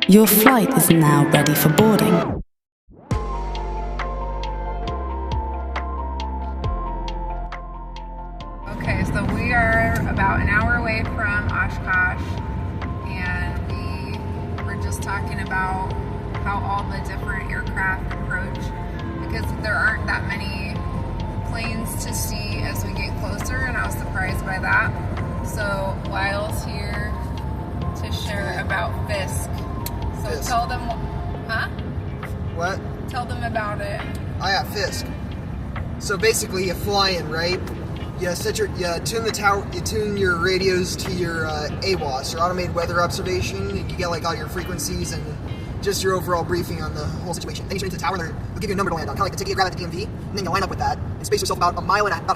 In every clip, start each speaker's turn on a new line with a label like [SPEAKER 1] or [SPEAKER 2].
[SPEAKER 1] Your flight is now ready for boarding.
[SPEAKER 2] Okay, so we are about an hour away from Oshkosh, and we were just talking about how all the different aircraft approach, because there aren't that many planes to see as we get closer, and I was surprised by that. So Lyle's here to share about Fisk. So
[SPEAKER 3] Fisk.
[SPEAKER 2] Tell them, huh?
[SPEAKER 3] What?
[SPEAKER 2] Tell them about it.
[SPEAKER 3] I got Fisk. So basically, you fly in, right? You tune your radios to your AWOS, your automated weather observation. You get like all your frequencies and just your overall briefing on the whole situation. Then you turn into the tower, and they'll give you a number to land on, kind of like the ticket you grab at the DMV, and then you line up with that and space yourself about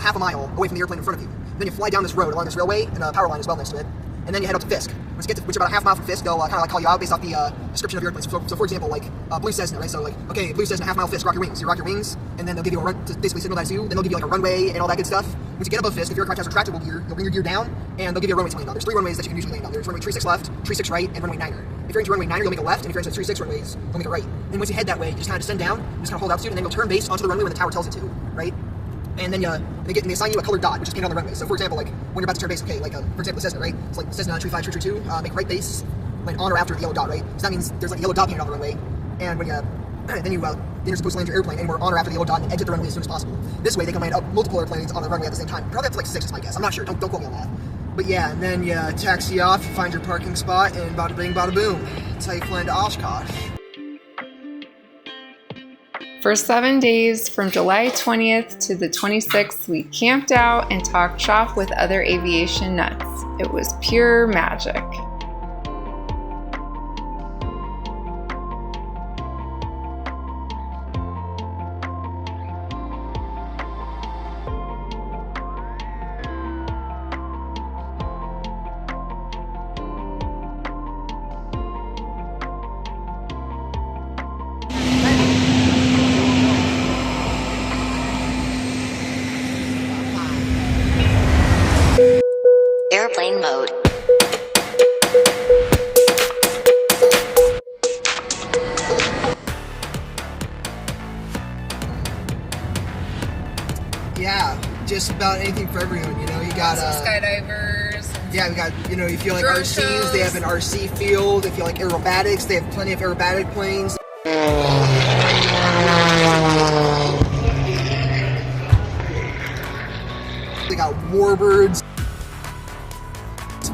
[SPEAKER 3] half a mile away from the airplane in front of you. Then you fly down this road along this railway, and a power line is well next to it. And then you head up to Fisk. Which is about a half mile from Fisk. They'll kind of like call you out based off the description of your airplane. So for example, like Blue Cessna, right? So like, okay, Blue Cessna, half mile Fisk, rock your wings. You rock your wings, and then they'll give you a run to basically signal that to you. Then they'll give you like a runway and all that good stuff. Once you get above Fisk, if your aircraft has retractable gear, you'll bring your gear down, and they'll give you a runway to land on. There's 3 runways that you can usually land on. There's runway 36 left, 36 right, and runway 9er. If you're into runway 9er, you'll make a left, and if you're into 36 runways, you'll make a right. And once you head that way, you just kind of descend down, you just kind of hold altitude, and then you'll turn base onto the runway when the tower tells it to, right? And then they assign you a colored dot, which is painted on the runway. So for example, like when you're about to turn base, okay, like for example, the Cessna, right? It's like Cessna 35332, make right base, land on or after the yellow dot, right? So that means there's like a yellow dot painted on the runway, and when then you're supposed to land your airplane anywhere on or after the yellow dot and exit the runway as soon as possible. This way, they can land up multiple airplanes on the runway at the same time. Probably up to like 6 is my guess. I'm not sure. Don't quote me on that. But yeah, and then you taxi off, you find your parking spot, and bada bing, bada boom. That's how you fly into Oshkosh.
[SPEAKER 2] For 7 days, from July 20th to the 26th, we camped out and talked shop with other aviation nuts. It was pure magic.
[SPEAKER 4] Airplane mode.
[SPEAKER 3] Yeah, just about anything for everyone, you know. You got
[SPEAKER 2] skydivers.
[SPEAKER 3] Yeah, we got, you feel like
[SPEAKER 2] Drone
[SPEAKER 3] RCs,
[SPEAKER 2] shows.
[SPEAKER 3] they have an RC field. If you like aerobatics, they have plenty of aerobatic planes. They got warbirds,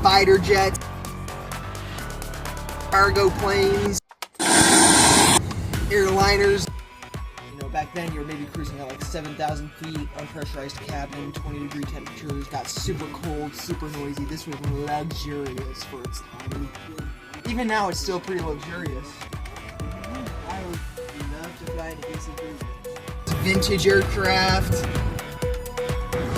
[SPEAKER 3] fighter jets, cargo planes, airliners. Back then you were maybe cruising at like 7,000 feet, unpressurized cabin, 20-degree temperatures, got super cold, super noisy. This was luxurious for its time. Even now it's still pretty luxurious. I would love to fly an AC cruiser. Vintage aircraft.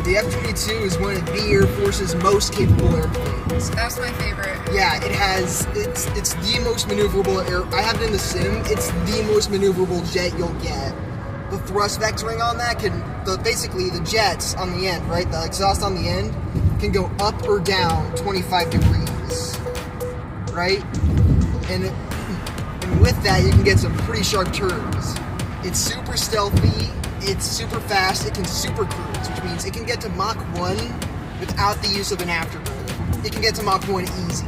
[SPEAKER 3] The F-35 is one of the Air Force's most capable airplanes.
[SPEAKER 2] That's my favorite.
[SPEAKER 3] Yeah, it's the most maneuverable I have it in the sim. It's the most maneuverable jet you'll get. The thrust vectoring on that basically the jets on the end, right? The exhaust on the end can go up or down 25 degrees, right? And with that, you can get some pretty sharp turns. It's super stealthy. It's super fast. It can super cruise, which means it can get to Mach 1 without the use of an afterburner. It can get to Mach 1 easy.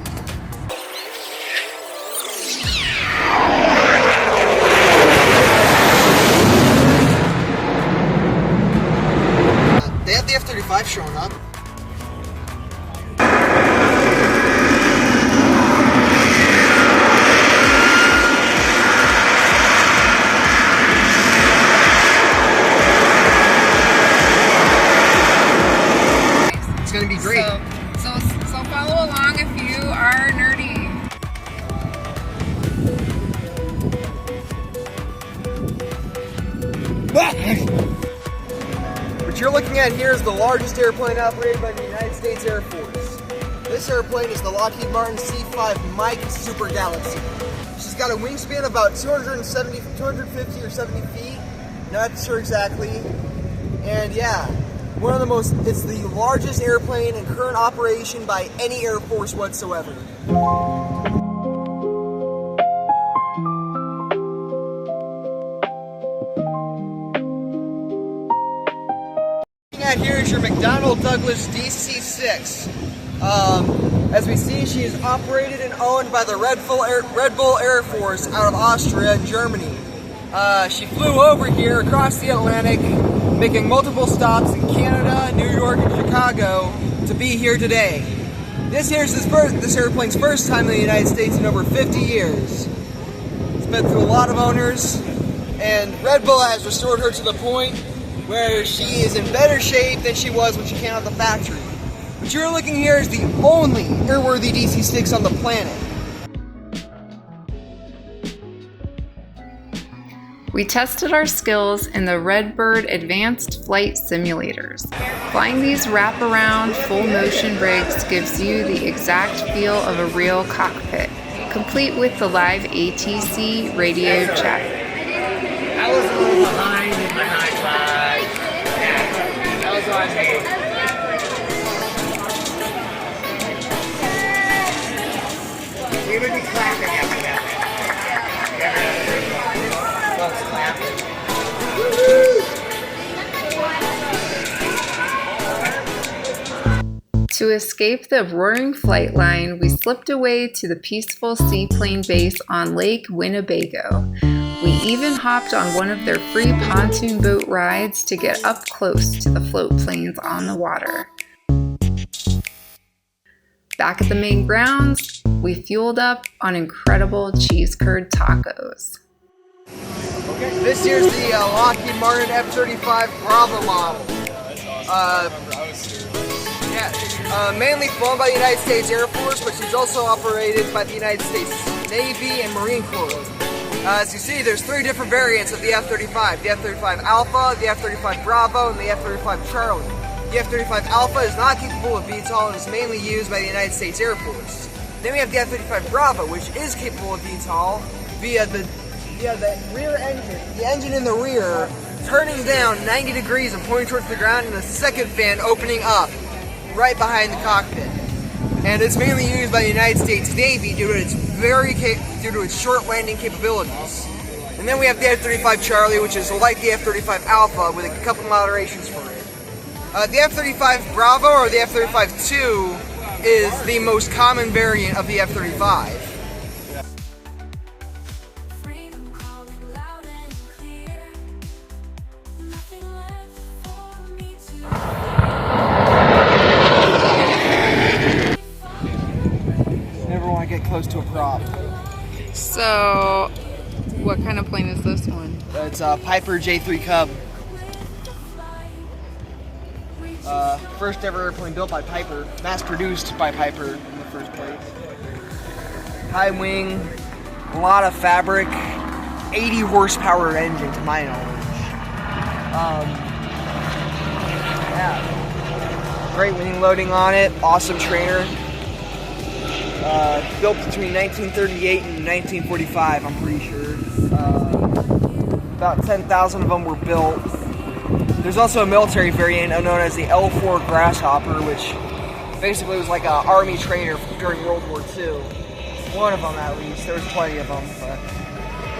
[SPEAKER 3] They have the F-35 showing up. It's gonna be great.
[SPEAKER 2] So follow along if you are nerdy.
[SPEAKER 3] What you're looking at here is the largest airplane operated by the United States Air Force. This airplane is the Lockheed Martin C-5 Mike Super Galaxy. She's got a wingspan of about 250 or 70 feet, not sure exactly. And yeah, it's the largest airplane in current operation by any Air Force whatsoever. at here is your McDonnell Douglas DC-6. As we see, she is operated and owned by the Red Bull Air Force out of Austria and Germany. She flew over here across the Atlantic, making multiple stops in Canada, New York, and Chicago to be here today. This airplane's first time in the United States in over 50 years. It's been through a lot of owners, and Red Bull has restored her to the point where she is in better shape than she was when she came out of the factory. What you're looking here is the only airworthy DC-6 on the planet.
[SPEAKER 2] We tested our skills in the Redbird Advanced Flight Simulators. Flying these wraparound, full-motion rigs gives you the exact feel of a real cockpit, complete with the live ATC radio chat.
[SPEAKER 4] I was a little behind in my high five. Yeah, that was on me. We would be clapping after that.
[SPEAKER 2] To escape the roaring flight line, we slipped away to the peaceful Seaplane base on Lake Winnebago. We even hopped on one of their free pontoon boat rides to get up close to the float planes on the water. Back at the main grounds, we fueled up on incredible cheese curd tacos.
[SPEAKER 3] This here's the Lockheed Martin F-35 Bravo model. Mainly flown by the United States Air Force, but she's also operated by the United States Navy and Marine Corps. As you see, there's three different variants of the F-35. The F-35 Alpha, the F-35 Bravo, and the F-35 Charlie. The F-35 Alpha is not capable of VTOL and is mainly used by the United States Air Force. Then we have the F-35 Bravo, which is capable of VTOL via the rear engine. The engine in the rear turning down 90 degrees and pointing towards the ground, and the second fan opening up right behind the cockpit. And it's mainly used by the United States Navy due to its short landing capabilities. And then we have the F-35 Charlie, which is like the F-35 Alpha with a couple moderations for it. The F-35 Bravo, or the F-35-2, is the most common variant of the F-35. Never want to get close to a prop.
[SPEAKER 2] So, what kind of plane is this one?
[SPEAKER 3] It's a Piper J3 Cub. First ever airplane built by Piper, mass produced by Piper in the first place. High wing, a lot of fabric, 80 horsepower engine to my knowledge. Great wing loading on it, awesome trainer. Built between 1938 and 1945, I'm pretty sure. About 10,000 of them were built. There's also a military variant known as the L4 Grasshopper, which basically was like an army trainer during World War II. One of them at least. There was plenty of them, but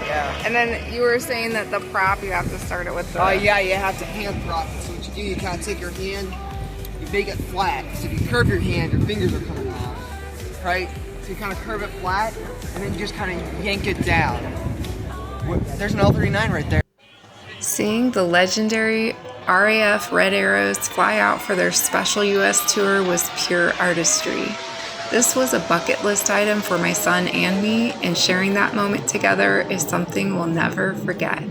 [SPEAKER 3] yeah.
[SPEAKER 2] And then you were saying that the prop, you have to start it with the...
[SPEAKER 3] Yeah, you have to hand prop it. So what you do, you kind of take your hand, you make it flat. So if you curve your hand, your fingers are coming off, right? So you kind of curve it flat, and then you just kind of yank it down. There's an L-39 right there.
[SPEAKER 2] Seeing the legendary RAF Red Arrows fly out for their special U.S. tour was pure artistry. This was a bucket list item for my son and me, and sharing that moment together is something we'll never forget.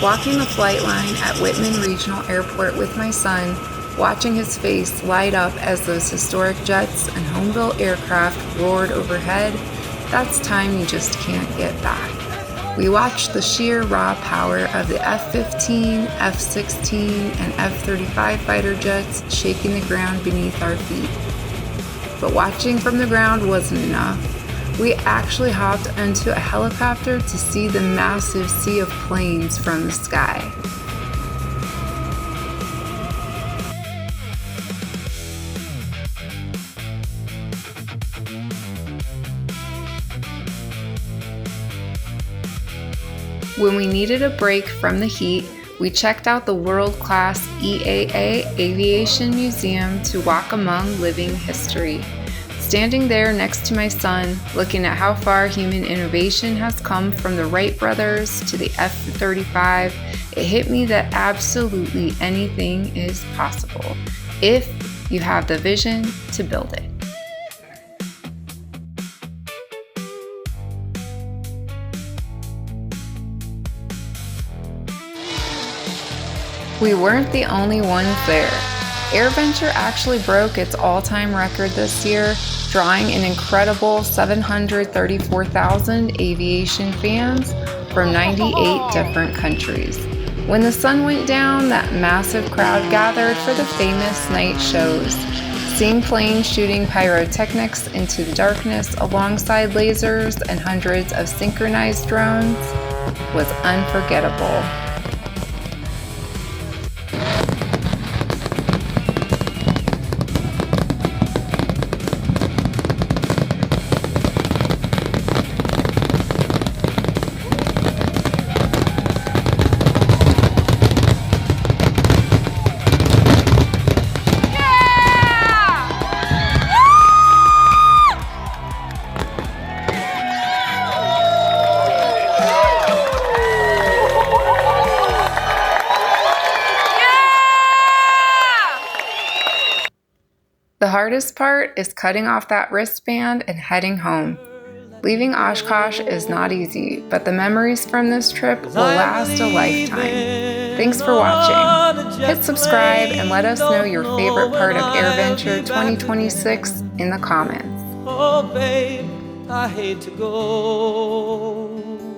[SPEAKER 2] Walking the flight line at Whitman Regional Airport with my son, watching his face light up as those historic jets and home-built aircraft roared overhead, that's time you just can't get back. We watched the sheer raw power of the F-15, F-16, and F-35 fighter jets shaking the ground beneath our feet. But watching from the ground wasn't enough. We actually hopped into a helicopter to see the massive sea of planes from the sky. When we needed a break from the heat, we checked out the world-class EAA Aviation Museum to walk among living history. Standing there next to my son, looking at how far human innovation has come from the Wright brothers to the F-35, it hit me that absolutely anything is possible if you have the vision to build it. We weren't the only ones there. AirVenture actually broke its all-time record this year, drawing an incredible 734,000 aviation fans from 98 different countries. When the sun went down, that massive crowd gathered for the famous night shows. Seeing planes shooting pyrotechnics into the darkness alongside lasers and hundreds of synchronized drones was unforgettable. The hardest part is cutting off that wristband and heading home. Leaving Oshkosh is not easy, but the memories from this trip will last a lifetime. Thanks for watching. Hit subscribe and let us know your favorite part of AirVenture 2026 in the comments.
[SPEAKER 5] Oh babe, I hate to go.